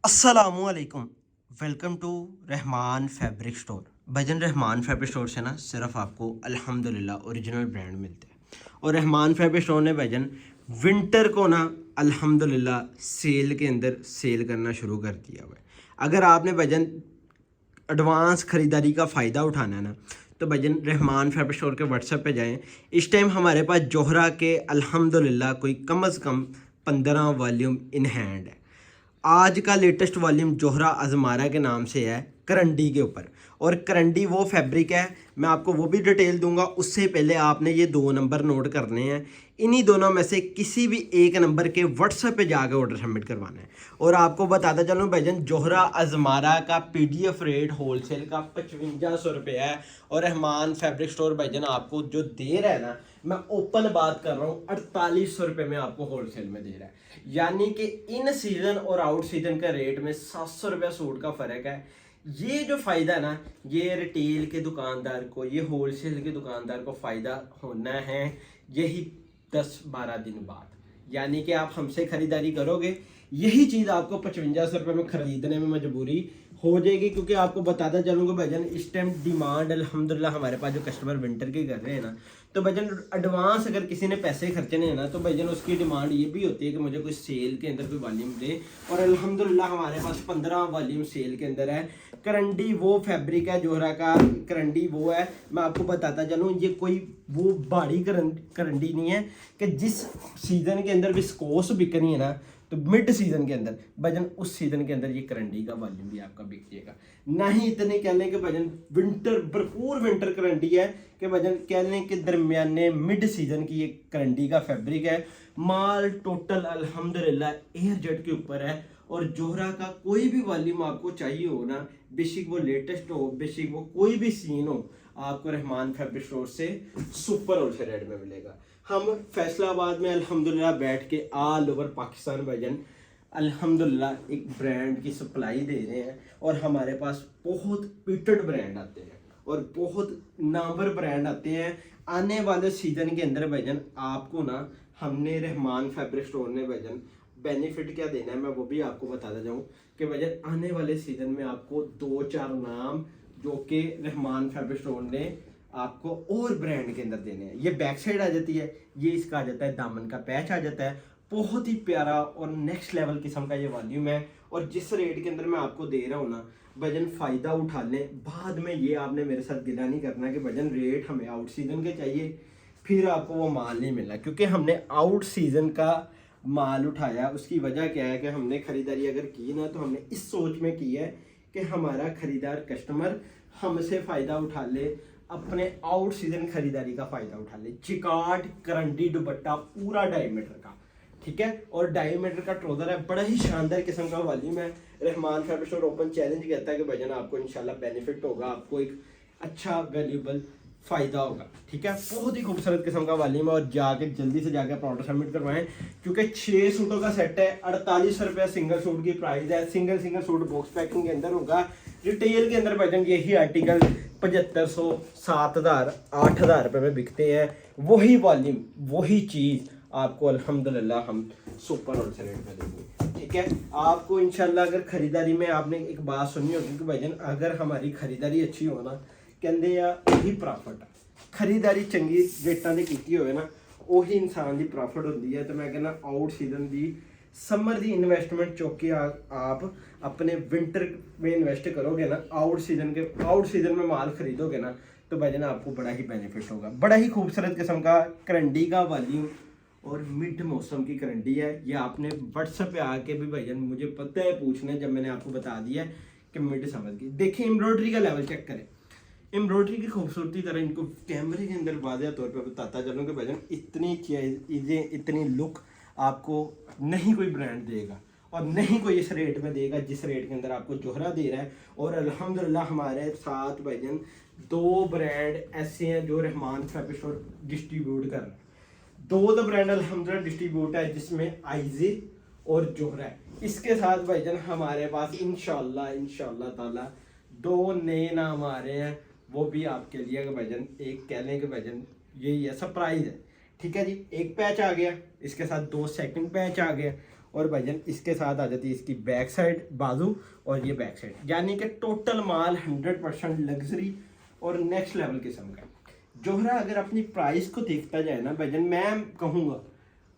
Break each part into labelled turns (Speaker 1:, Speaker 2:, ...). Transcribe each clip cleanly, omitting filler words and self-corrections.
Speaker 1: अस्सलामुअलैकुम। Welcome to Rahman fabric store. भजन Rahman fabric store से ना सिर्फ आपको अल्हम्दुलिल्लाह ओरिजिनल ब्रांड मिलते हैं। और रहमान फैब्रिक स्टोर ने भजन विंटर को ना अल्हम्दुलिल्लाह सेल के अंदर सेल करना शुरू कर दिया हुआ है। अगर आपने भजन एडवांस ख़रीदारी का फ़ायदा उठाना है ना, तो भजन रहमान फैब्रिक स्टोर के व्हाट्सएप पे जाएं। इस टाइम हमारे पास जोहरा के अल्हम्दुलिल्लाह कोई कम अज़ कम 15 वॉल्यूम इन हैंड है। आज का लेटेस्ट वॉल्यूम जोहरा अजमारा के नाम से है, करंडी के ऊपर। और करंडी वो फैब्रिक है, मैं आपको वो भी डिटेल दूंगा। उससे पहले आपने ये 2 नंबर नोट करने हैं। इन्हीं दोनों में से किसी भी एक नंबर के व्हाट्सएप पे जाकर ऑर्डर सबमिट करवाना है। और आपको बताता चलूँ भाईजान, जोहरा अजमारा का पीडीएफ रेट होलसेल का 5500 रुपये है। और रहमान फैब्रिक स्टोर भाईजान आपको जो दे रहा है ना, मैं ओपन बात कर रहा हूँ, 4800 रुपये में आपको होलसेल में दे रहा है। यानी कि इन सीज़न और आउट सीज़न का रेट में 700 रुपया सूट का फ़र्क है। ये जो फ़ायदा है ना, ये रिटेल के दुकानदार को, ये होलसेल के दुकानदार को फ़ायदा होना है यही 10-12 दिन बाद। यानी कि आप हमसे ख़रीदारी करोगे, यही चीज़ आपको 5500 रुपये में ख़रीदने में मजबूरी हो जाएगी। क्योंकि आपको बताता चलूँगा भजन, इस टाइम डिमांड अल्हम्दुलिल्लाह हमारे पास जो कस्टमर विंटर के कर रहे हैं ना, तो भजन एडवांस अगर किसी ने पैसे खर्चने हैं ना, तो भजन उसकी डिमांड ये भी होती है कि मुझे कोई सेल के अंदर कोई वॉल्यूम दे। और अल्हम्दुलिल्लाह हमारे पास 15 वॉल्यूम सेल के अंदर है। करंडी वो फैब्रिक है जोहरा का, करंडी वो है। मैं आपको बताता चलूँ, ये कोई वो भारी करंडी नहीं है कि जिस सीज़न के अंदर विस्कोस बिकनी है ना, तो मिड सीज़न के अंदर भजन उस सीज़न के अंदर ये करंडी का वॉल्यूम भी आपका बिक जाएगा। ना ही इतने कह लें कि भजन विंटर भरपूर विंटर करंडी है, कि भजन कह लें कि दरमियाने मिड सीज़न की ये करंडी का फैब्रिक है। माल टोटल अल्हम्दुलिल्लाह एयर जेट के ऊपर है। और जोहरा का कोई भी वॉल्यूम आपको चाहिए हो ना, बेशक वो लेटेस्ट हो, बेशक वो कोई भी सीन हो, आपको रहमान फैब्रिक स्टोर से सुपर होलसेल रेट में मिलेगा। हम फैसलाबाद में अल्हम्दुलिल्लाह बैठ के ऑल ओवर पाकिस्तान भजन अल्हम्दुलिल्लाह एक ब्रांड की सप्लाई दे रहे हैं। और हमारे पास बहुत पिटेड ब्रांड आते हैं और बहुत नामवर ब्रांड आते हैं। आने वाले सीज़न के अंदर भजन आपको ना, हमने रहमान फैब्रिक स्टोर ने भजन बेनिफिट क्या देना है, मैं वो भी आपको बताता जाऊँ कि भजन आने वाले सीज़न में आपको 2-4 नाम जो कि रहमान फैब्रिक स्टोर ने आपको और ब्रांड के अंदर देने हैं। ये बैक साइड आ जाती है, ये इसका आ जाता है, दामन का पैच आ जाता है। बहुत ही प्यारा और नेक्स्ट लेवल किस्म का ये वॉल्यूम है। और जिस रेट के अंदर मैं आपको दे रहा हूँ ना, भजन फ़ायदा उठा लें। बाद में ये आपने मेरे साथ गिला नहीं करना कि भजन रेट हमें आउट सीज़न के चाहिए, फिर आपको वो माल नहीं मिला। क्योंकि हमने आउट सीज़न का माल उठाया, उसकी वजह क्या है कि हमने ख़रीदारी अगर की ना, तो हमने इस सोच में की है कि हमारा ख़रीदार कस्टमर हमसे फ़ायदा उठा ले, अपने आउट सीज़न खरीदारी का फ़ायदा उठा ले। चिकाट करंडी दुपट्टा पूरा 2.5 मीटर का, ठीक है, और 2.5 मीटर का ट्राउज़र है। बड़ा ही शानदार किस्म का वॉल्यूम है। Rahman fabric store open challenge कहता है कि भजन आपको इंशाल्लाह बेनिफिट होगा, आपको एक अच्छा वैल्यूबल फ़ायदा होगा, ठीक है। बहुत ही खूबसूरत किस्म का वॉल्यूम है। और जाके जल्दी से जाके अपना ऑर्डर सबमिट करवाएं, क्योंकि 6 सूटों का सेट है। 4800 रुपया सिंगल सूट की प्राइस है। सिंगल सूट बॉक्स पैकिंग के अंदर होगा। रिटेल के अंदर भजन यही आर्टिकल 7500, 7000, 8000 रुपये में बिकते हैं। वही वॉल्यूम वही चीज़ आपको अल्हम्दुलिल्लाह हम सुपर होलसेल रेट में देंगे, ठीक है। आपको इंशाल्लाह अगर खरीदारी में आपने एक बात सुनी होगी कि भजन अगर हमारी खरीदारी अच्छी हो ना, कहते हैं ही प्रॉफिट है। खरीदारी चंगी रेटां दी कीती होवे ना, ਉਹੀ इंसान की प्रॉफिट होती है। तो मैं कहना आउट सीजन की समर की इन्वेस्टमेंट चुक के आप अपने विंटर में इन्वेस्ट करोगे ना, आउट सीजन में माल खरीदोगे ना, तो भजन आपको बड़ा ही बेनिफिट होगा। बड़ा ही खूबसूरत किस्म का करंडी का वॉल्यूम और मिड मौसम की करंडी है। ये आपने व्हाट्सएप पे आके भी भजन मुझे पता है पूछना, जब मैंने आपको बता दिया है कि मिड समझ गई। देखिए एम्ब्रॉयडरी का लेवल चेक करें, एम्ब्रॉयडरी की खूबसूरती तरह इनको कैमरे के अंदर वाज़ह तौर पर बताता चलूँ कि भजन इतनी चीज़ें, इतनी लुक आपको नहीं कोई ब्रांड देगा और नहीं कोई इस रेट में देगा जिस रेट के अंदर आपको जोहरा दे रहा है। और अल्हम्दुलिल्लाह हमारे साथ भजन 2 ब्रांड ऐसे हैं जो रहमान फैब्रिक स्टोर डिस्ट्रीब्यूट कर रहे हैं। 2 ब्रांड अल्हम्दुलिल्लाह डिस्ट्रीब्यूट है, जिसमें आइजे और जोहरा है। इसके साथ भजन हमारे पास इंशाल्लाह ताला 2 नए नाम आ रहे हैं, वो भी आपके लिए भजन एक कह लें कि भजन यही है, सरप्राइज है, ठीक है जी। एक पैच आ गया, इसके साथ 2 सेकंड पैच आ गया। और भाईजान इसके साथ आ जाती है इसकी बैक साइड बाजू और ये बैक साइड, यानी कि टोटल माल 100% लग्जरी और नेक्स्ट लेवल किस्म का। जोहरा अगर अपनी प्राइस को देखता जाए ना भाईजान, मैं कहूँगा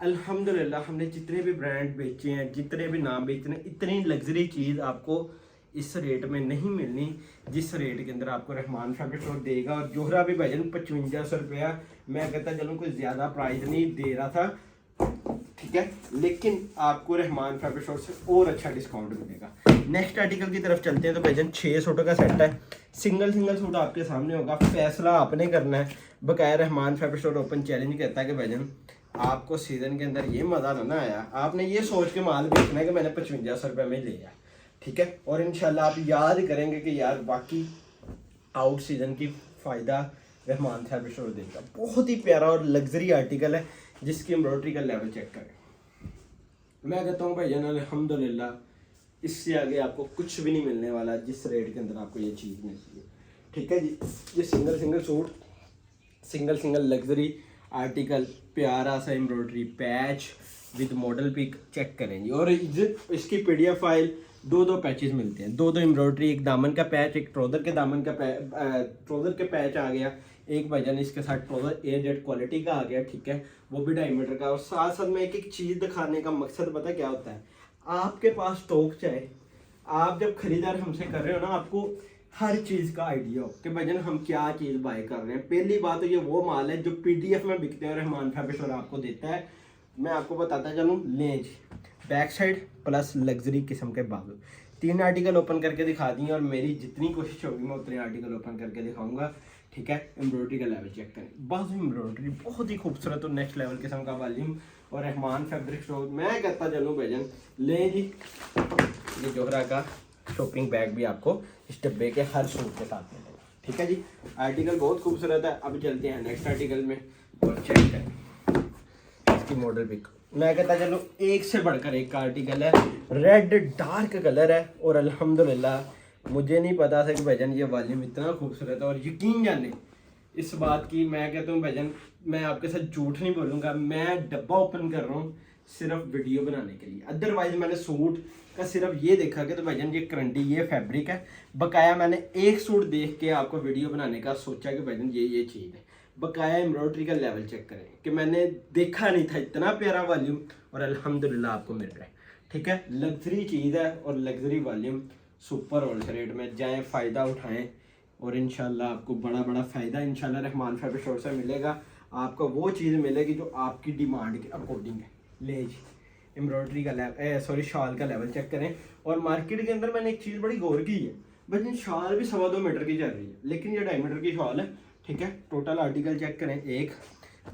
Speaker 1: अल्हम्दुलिल्लाह हमने जितने भी ब्रांड बेचे हैं, जितने भी नाम बेचे हैं, इतनी लग्जरी चीज़ आपको इस रेट में नहीं मिलनी जिस रेट के अंदर आपको रहमान फैब्रिक स्टोर देगा। और जोहरा भी भाईजान 5500 रुपया, मैं कहता चलूँ कोई ज़्यादा प्राइस नहीं दे रहा था, ठीक है, लेकिन आपको रहमान फैब्रिक स्टोर से और अच्छा डिस्काउंट मिलेगा। नेक्स्ट आर्टिकल की तरफ चलते हैं। तो भाईजान 6 सूटों का सेट है, सिंगल सूट आपके सामने होगा, फैसला आपने करना है। बकाया Rahman fabric store open challenge कहता है कि भाईजान आपको सीज़न के अंदर ये मज़ा ना आया, आपने ये सोच के माल बेचना है कि मैंने 5500 रुपये में लिया, ठीक है। और इंशाल्लाह आप याद करेंगे कि यार बाकी आउट सीज़न की फ़ायदा रहमान फैब्रिक स्टोर देगा। बहुत ही प्यारा और लग्जरी आर्टिकल है जिसकी एम्ब्रॉयडरी का लेवल चेक करें। मैं कहता हूँ भाईजान अल्हम्दुलिल्लाह इससे आगे आपको कुछ भी नहीं मिलने वाला जिस रेट के अंदर आपको ये चीज़ मिलती है, ठीक है जी। ये single suit, single luxury article, प्यारा सा embroidery patch with model pic चेक करें जी। और इसकी पीडीएफ फाइल दो पैचेस मिलते हैं, दो एम्ब्रॉयडरी, एक दामन का पैच, एक ट्राउज़र के दामन का ट्राउज़र के पैच आ गया, एक भाईजान इसके साथ ट्राउज़र एयरजेट क्वालिटी का आ गया, ठीक है, वो भी 2.5 मीटर का। और साथ साथ में एक चीज़ दिखाने का मकसद पता क्या होता है, आपके पास स्टॉक चाहे, आप जब खरीदार हमसे कर रहे हो ना, आपको हर चीज़ का आइडिया हो कि भाईजान हम क्या चीज़ बाय कर रहे हैं। पहली बात तो ये वो माल है जो पीडीएफ में बिकते हैं और रहमान फैब्रिक स्टोर आपको देता है। मैं आपको बताता चलूँ, length back side plus luxury किस्म के बाजू, 3 आर्टिकल ओपन करके दिखा दिए और मेरी जितनी कोशिश होगी मैं उतने आर्टिकल ओपन करके दिखाऊंगा, ठीक है। एम्ब्रॉयडरी का लेवल चेक करें, बाजू एम्ब्रॉयडरी बहुत ही खूबसूरत और नेक्स्ट लेवल किस्म का वॉल्यूम। और रहमान फैब्रिक स्टोर मैं कहता चलूँ भाईजान ले जी। ये जोहरा का शॉपिंग बैग भी आपको इस डब्बे के हर सूट के साथ मिलेगा, ठीक है जी। आर्टिकल बहुत खूबसूरत है। अब चलते हैं नेक्स्ट आर्टिकल में और चेक करें इसकी मॉडल पिक। मैं कहता चलो एक से बढ़कर एक का आर्टिकल है, रेड डार्क कलर है और अल्हम्दुलिल्लाह मुझे नहीं पता था कि भाईजान ये वॉल्यूम इतना खूबसूरत है। और यकीन जाने इस बात की, मैं कहता हूँ भाईजान मैं आपके साथ झूठ नहीं बोलूँगा, मैं डब्बा ओपन कर रहा हूँ सिर्फ वीडियो बनाने के लिए। अदरवाइज मैंने सूट का सिर्फ ये देखा कि तो भाईजान ये करंटी, ये फैब्रिक है। बकाया मैंने एक सूट देख के आपको वीडियो बनाने का सोचा कि भाईजान ये चीज़ है। बकाया एम्ब्रॉयडरी का लेवल चेक करें कि मैंने देखा नहीं था इतना प्यारा वॉल्यूम और अल्हम्दुलिल्लाह आपको मिल रहा है, ठीक है। लग्जरी चीज़ है और luxury volume, super wholesale rate में जाएँ, फ़ायदा उठाएँ और इंशाल्लाह आपको बड़ा फ़ायदा इंशाल्लाह रहमान फैब्रिक स्टोर से मिलेगा। आपको वो चीज़ मिलेगी जो आपकी डिमांड के अकॉर्डिंग है। ले जी एम्ब्रॉयडरी का लेवल, शॉल का लेवल चेक करें। और मार्केट के अंदर मैंने एक चीज़ बड़ी गौर की है, बस शॉल भी 2.25 मीटर की चल रही है, लेकिन ये 2.5 मीटर की शॉल है, ठीक है। टोटल आर्टिकल चेक करें, एक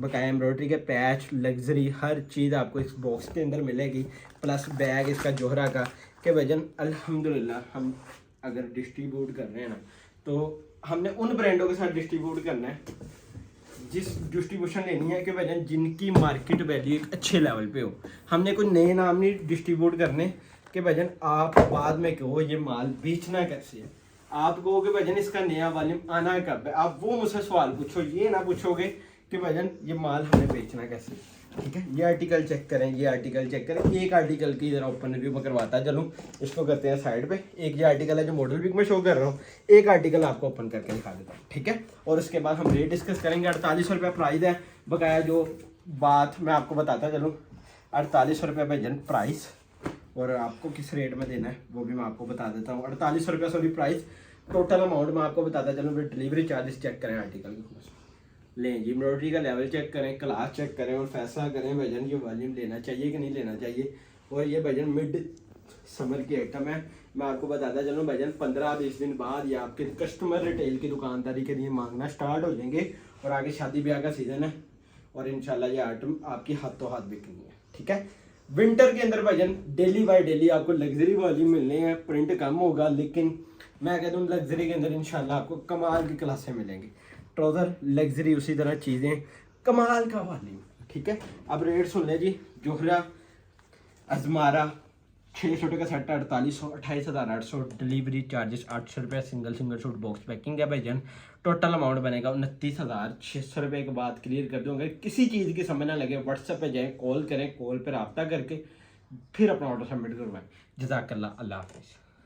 Speaker 1: बकाया एम्ब्रॉयडरी के पैच, लग्जरी हर चीज़ आपको इस बॉक्स के अंदर मिलेगी, प्लस बैग इसका जोहरा का के वजन। अल्हम्दुलिल्लाह हम अगर डिस्ट्रीब्यूट कर रहे हैं ना, तो हमने उन ब्रांडों के साथ डिस्ट्रीब्यूट करना है जिस डिस्ट्रीब्यूशन लेनी है कि वजन जिनकी मार्केट वैल्यू एक अच्छे लेवल पे हो। हमने कोई नए नाम नहीं डिस्ट्रीब्यूट करने के वजन आप बाद में कहो ये माल बेचना कैसे है, आप कहो कि वजन इसका नया वॉल्यूम आना कब है, आप वो मुझसे सवाल पूछो, ये ना पूछोगे कि वजन ये माल हमें बेचना कैसे, ठीक है। ये आर्टिकल चेक करें, ये आर्टिकल चेक करें। एक आर्टिकल की जरा ओपन रिव्यू में करवाता चलूँ, इसको करते हैं साइड पे। एक ये आर्टिकल है जो मॉडल पिक में शो कर रहा हूँ, एक आर्टिकल आपको ओपन करके दिखा देता हूँ, ठीक है। और उसके बाद हम रेट डिस्कस करेंगे। 48 रुपये प्राइस है। बकाया जो बात मैं आपको बताता चलूँ, 48 रुपये भाईजान प्राइस, और आपको किस रेट में देना है वो भी मैं आपको बता देता हूँ। 48 रुपये सॉरी प्राइस, टोटल अमाउंट मैं आपको बताता चलूँ। फिर डिलीवरी चार्जेस चेक करें आर्टिकल के, लें जी एम्ब्रॉयडरी का लेवल चेक करें, क्लास चेक करें और फैसला करें भाईजान ये वॉल्यूम लेना चाहिए कि नहीं लेना चाहिए। और ये भाईजान मिड समर की आइटम है। मैं आपको बताता चलूँ भाईजान 15-20 दिन बाद ये आपके कस्टमर रिटेल की दुकानदारी के लिए मांगना स्टार्ट हो जाएंगे और आगे शादी ब्याह का सीज़न है और इंशाल्लाह ये आइटम आपकी हाथों हाथ बिकनी है, ठीक है। विंटर के अंदर भाईजान डेली बाय डेली आपको लग्जरी वॉल्यूम मिलने हैं, प्रिंट कम होगा, लेकिन मैं कहता हूँ लग्जरी के अंदर इंशाल्लाह आपको कमाल की क्लासें मिलेंगी। ट्राउज़र लग्जरी, उसी तरह चीज़ें कमाल का वॉल्यूम, ठीक है। अब रेट सुन ले जी। जोहरा अजमारा 6 सूट का सेट 4800, 28,800, डिलीवरी चार्जेस 800 रुपये, सिंगल सूट बॉक्स पैकिंग है भाईजान। टोटल अमाउंट बनेगा 29,600 रुपये के बाद क्लियर कर दूँगा। किसी चीज़ की समझ ना लगे व्हाट्सएप पे जाएँ, कॉल करें, कॉल पर रब्ता करके फिर अपना ऑर्डर सबमिट करवाएं। जज़ाकल्लाह, अल्लाह हाफिज़।